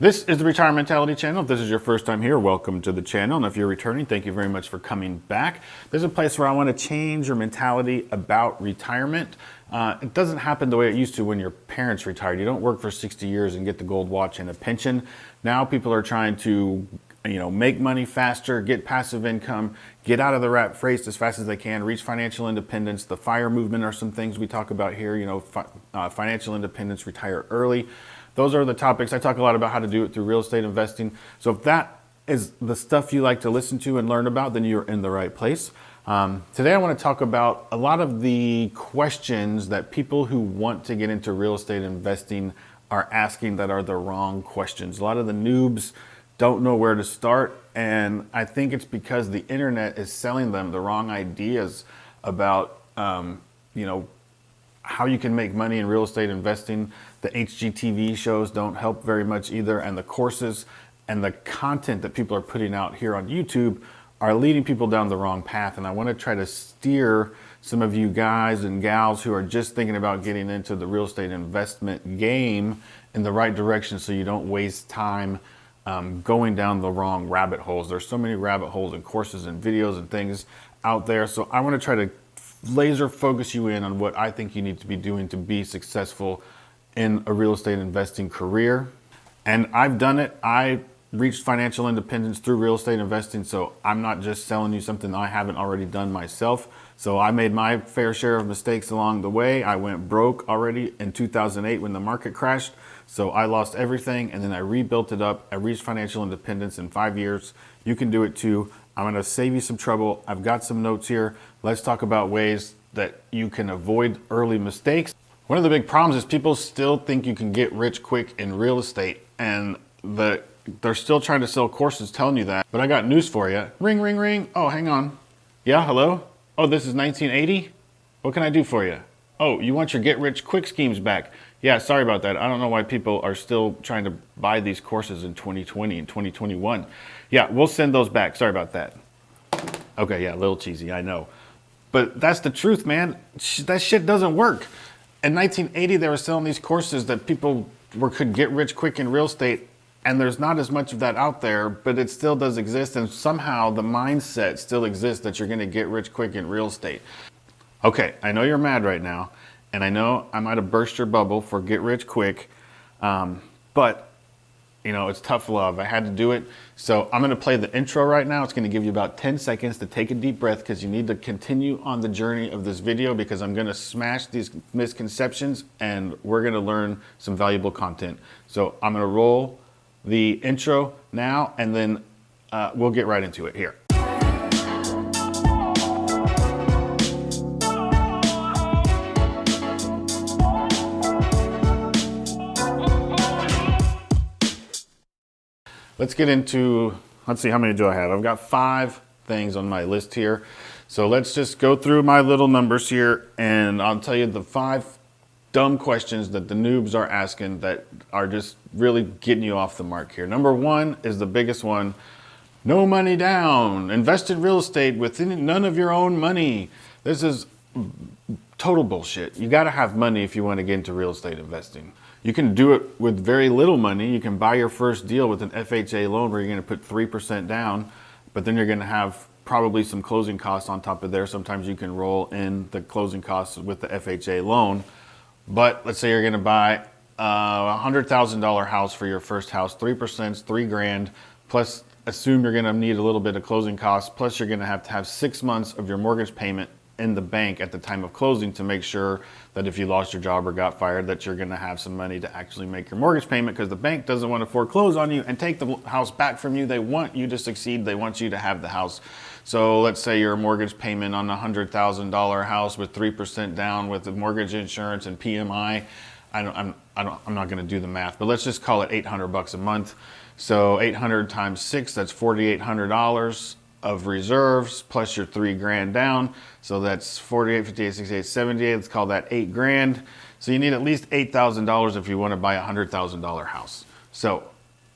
This is the Retirement Mentality channel. If this is your first time here, welcome to the channel. And if you're returning, thank you very much for coming back. There's a place where I want to change your mentality about retirement. It doesn't happen the way it used to when your parents retired. You don't work for 60 years and get the gold watch and a pension. Now people are trying to make money faster, get passive income, get out of the rat race as fast as they can, reach financial independence. The FIRE movement are some things we talk about here, financial independence, retire early. Those are the topics. I talk a lot about how to do it through real estate investing. So if that is the stuff you like to listen to and learn about, then you're in the right place. Today I want to talk about a lot of the questions that people who want to get into real estate investing are asking that are the wrong questions. A lot of the noobs don't know where to start, and I think it's because the internet is selling them the wrong ideas about how you can make money in real estate investing. The HGTV shows don't help very much either, and the courses and the content that people are putting out here on YouTube are leading people down the wrong path. And I want to try to steer some of you guys and gals who are just thinking about getting into the real estate investment game in the right direction, so you don't waste time going down the wrong rabbit holes. There's so many rabbit holes and courses and videos and things out there. So I want to try to laser focus you in on what I think you need to be doing to be successful in a real estate investing career. And I've done it. I reached financial independence through real estate investing. So I'm not just selling you something I haven't already done myself. So I made my fair share of mistakes along the way. I went broke already in 2008 when the market crashed. So I lost everything, and then I rebuilt it up. I reached financial independence in 5 years. You can do it too. I'm going to save you some trouble. I've got some notes here. Let's talk about ways that you can avoid early mistakes. One of the big problems is people still think you can get rich quick in real estate, and they're still trying to sell courses telling you that. But I got news for you. Ring, ring, ring. Oh, hang on. Yeah, hello? Oh, this is 1980? What can I do for you? Oh, you want your get rich quick schemes back? Yeah, sorry about that. I don't know why people are still trying to buy these courses in 2020 and 2021. Yeah, we'll send those back. Sorry about that. Okay, yeah, a little cheesy, I know. But that's the truth, man. That shit doesn't work. In 1980, they were selling these courses that people could get rich quick in real estate, and there's not as much of that out there, but it still does exist, and somehow the mindset still exists that you're gonna get rich quick in real estate. Okay, I know you're mad right now, and I know I might have burst your bubble for get rich quick, but it's tough love. I had to do it. So I'm going to play the intro right now. It's going to give you about 10 seconds to take a deep breath, because you need to continue on the journey of this video, because I'm going to smash these misconceptions and we're going to learn some valuable content. So I'm going to roll the intro now, and then we'll get right into it here. Let's get into, let's see, how many do I have? I've got 5 things on my list here. So let's just go through my little numbers here, and I'll tell you the 5 dumb questions that the noobs are asking that are just really getting you off the mark here. Number 1 is the biggest one. No money down. Invest in real estate with none of your own money. This is total bullshit. You got to have money if you want to get into real estate investing. You can do it with very little money. You can buy your first deal with an FHA loan where you're going to put 3% down, but then you're going to have probably some closing costs on top of there. Sometimes you can roll in the closing costs with the FHA loan. But let's say you're going to buy a $100,000 house for your first house. 3% is $3,000, plus assume you're going to need a little bit of closing costs, plus you're going to have 6 months of your mortgage payment in the bank at the time of closing to make sure that if you lost your job or got fired, that you're going to have some money to actually make your mortgage payment, because the bank doesn't want to foreclose on you and take the house back from you. They want you to succeed. They want you to have the house. So let's say your mortgage payment on a $100,000 house with 3% down with the mortgage insurance and PMI. I'm not going to do the math, but let's just call it $800 a month. So 800 times 6, that's $4,800 of reserves, plus your $3,000 down. So that's 48, 58, 68, 78. Let's call that $8,000. So you need at least $8,000 if you want to buy a $100,000 house. So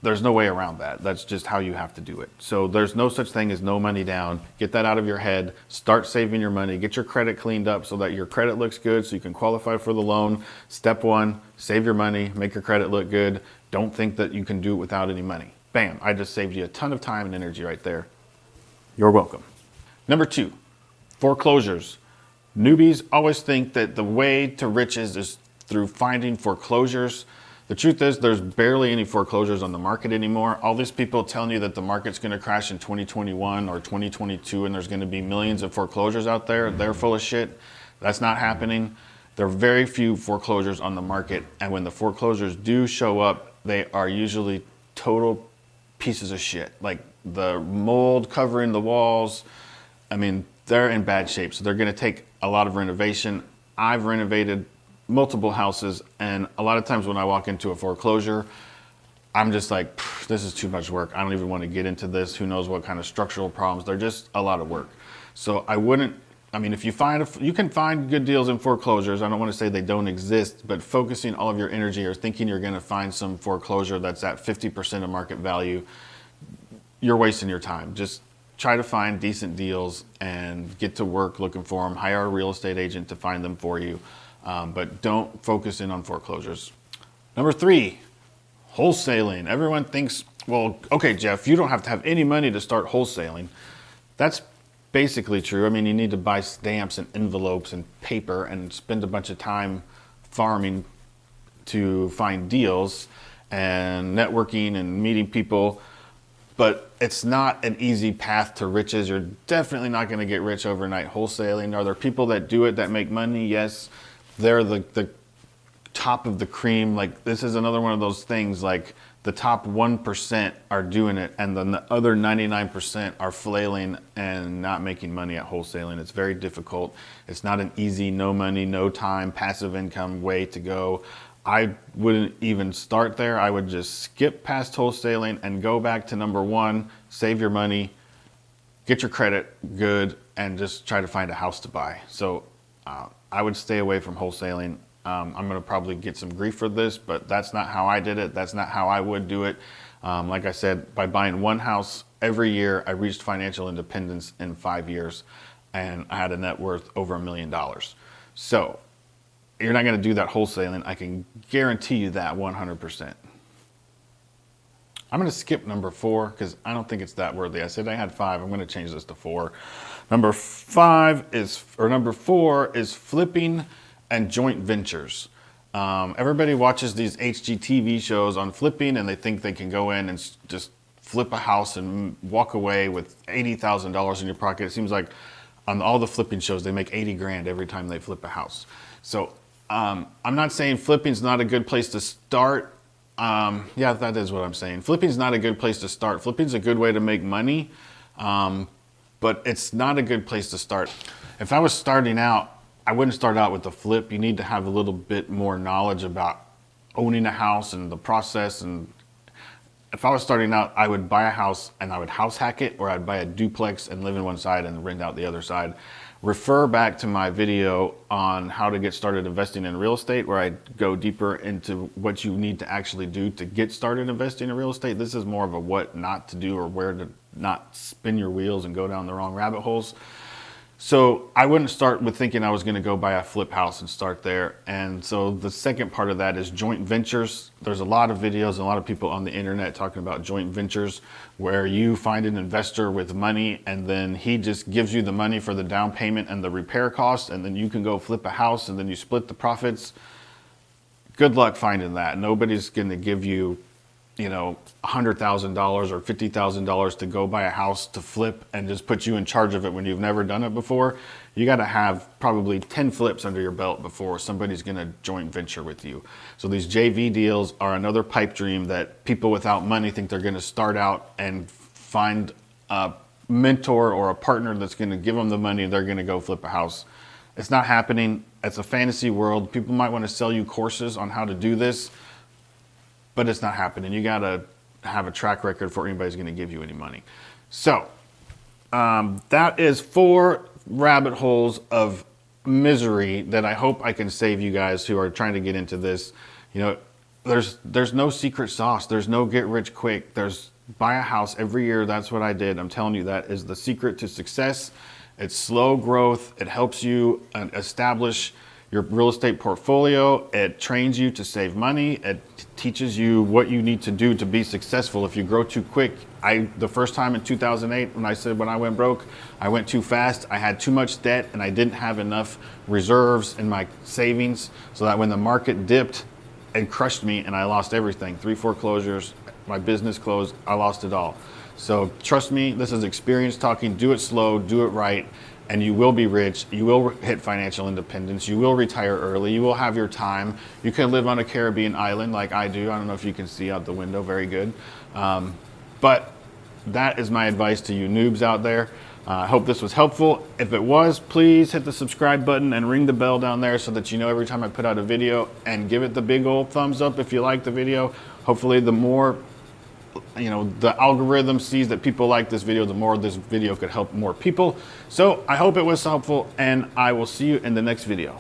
there's no way around that. That's just how you have to do it. So there's no such thing as no money down. Get that out of your head. Start saving your money. Get your credit cleaned up so that your credit looks good so you can qualify for the loan. Step 1, save your money, make your credit look good. don't think that you can do it without any money. Bam, I just saved you a ton of time and energy right there. You're welcome. Number 2, foreclosures. Newbies always think that the way to riches is through finding foreclosures. The truth is there's barely any foreclosures on the market anymore. All these people telling you that the market's going to crash in 2021 or 2022 and there's going to be millions of foreclosures out there, they're full of shit. That's not happening. There are very few foreclosures on the market, and when the foreclosures do show up, they are usually total pieces of shit. Like the mold covering the walls, I mean, they're in bad shape. So they're going to take a lot of renovation. I've renovated multiple houses, and a lot of times when I walk into a foreclosure, I'm just like, this is too much work. I don't even want to get into this. Who knows what kind of structural problems. They're just a lot of work. So if you can find good deals in foreclosures. I don't want to say they don't exist, but focusing all of your energy or thinking you're going to find some foreclosure that's at 50% of market value, you're wasting your time. Just try to find decent deals and get to work looking for them. Hire a real estate agent to find them for you. But don't focus in on foreclosures. Number 3, wholesaling. Everyone thinks, well, okay, Jeff, you don't have to have any money to start wholesaling. That's basically true. I mean, you need to buy stamps and envelopes and paper and spend a bunch of time farming to find deals and networking and meeting people. But it's not an easy path to riches. You're definitely not going to get rich overnight wholesaling. Are there people that do it that make money? Yes. They're the top of the cream. Like, this is another one of those things, like the top 1% are doing it and then the other 99% are flailing and not making money at wholesaling. It's very difficult. It's not an easy, no money, no time, passive income way to go. I wouldn't even start there. I would just skip past wholesaling and go back to number 1, save your money, get your credit good, and just try to find a house to buy. So I would stay away from wholesaling. I'm going to probably get some grief for this, but that's not how I did it. That's not how I would do it. Like I said, by buying one house every year, I reached financial independence in 5 years, and I had a net worth over $1 million. So you're not going to do that wholesaling. I can guarantee you that 100%. I'm going to skip number 4 because I don't think it's that worthy. I said I had 5. I'm going to change this to 4. Number 4 is flipping and joint ventures. Everybody watches these HGTV shows on flipping and they think they can go in and just flip a house and walk away with $80,000 in your pocket. It seems like on all the flipping shows, they make 80 grand every time they flip a house. So I'm not saying flipping's not a good place to start. Yeah, that is what I'm saying. Flipping's not a good place to start. Flipping's a good way to make money, but it's not a good place to start. If I was starting out, I wouldn't start out with the flip. You need to have a little bit more knowledge about owning a house and the process. And if I was starting out, I would buy a house and I would house hack it, or I'd buy a duplex and live in one side and rent out the other side. Refer back to my video on how to get started investing in real estate, where I go deeper into what you need to actually do to get started investing in real estate. This is more of a what not to do or where to not spin your wheels and go down the wrong rabbit holes. So I wouldn't start with thinking I was going to go buy a flip house and start there. And so the second part of that is joint ventures. There's a lot of videos and a lot of people on the internet talking about joint ventures, where you find an investor with money and then he just gives you the money for the down payment and the repair costs, and then you can go flip a house and then you split the profits. Good luck finding that. Nobody's going to give you, $100,000 or $50,000 to go buy a house to flip and just put you in charge of it when you've never done it before. You got to have probably 10 flips under your belt before somebody's going to joint venture with you. So these JV deals are another pipe dream that people without money think they're going to start out and find a mentor or a partner that's going to give them the money and they're going to go flip a house. It's not happening. It's a fantasy world. People might want to sell you courses on how to do this, but it's not happening. You got to have a track record before anybody's going to give you any money. So that is 4 rabbit holes of misery that I hope I can save you guys who are trying to get into this. There's no secret sauce. There's no get rich quick. There's buy a house every year. That's what I did. I'm telling you, that is the secret to success. It's slow growth. It helps you establish your real estate portfolio. It trains you to save money. It teaches you what you need to do to be successful. If you grow too quick, the first time in 2008, when I went broke, I went too fast. I had too much debt and I didn't have enough reserves in my savings, so that when the market dipped, it crushed me and I lost everything. 3 foreclosures, my business closed, I lost it all. So trust me, this is experience talking. Do it slow, do it right, and you will be rich. You will hit financial independence. You will retire early. You will have your time. You can live on a Caribbean island like I do. I don't know if you can see out the window, very good. But that is my advice to you noobs out there. I hope this was helpful. If it was, please hit the subscribe button and ring the bell down there so that you know every time I put out a video, and give it the big old thumbs up if you like the video. Hopefully the more the algorithm sees that people like this video, the more this video could help more people. So I hope it was helpful, and I will see you in the next video.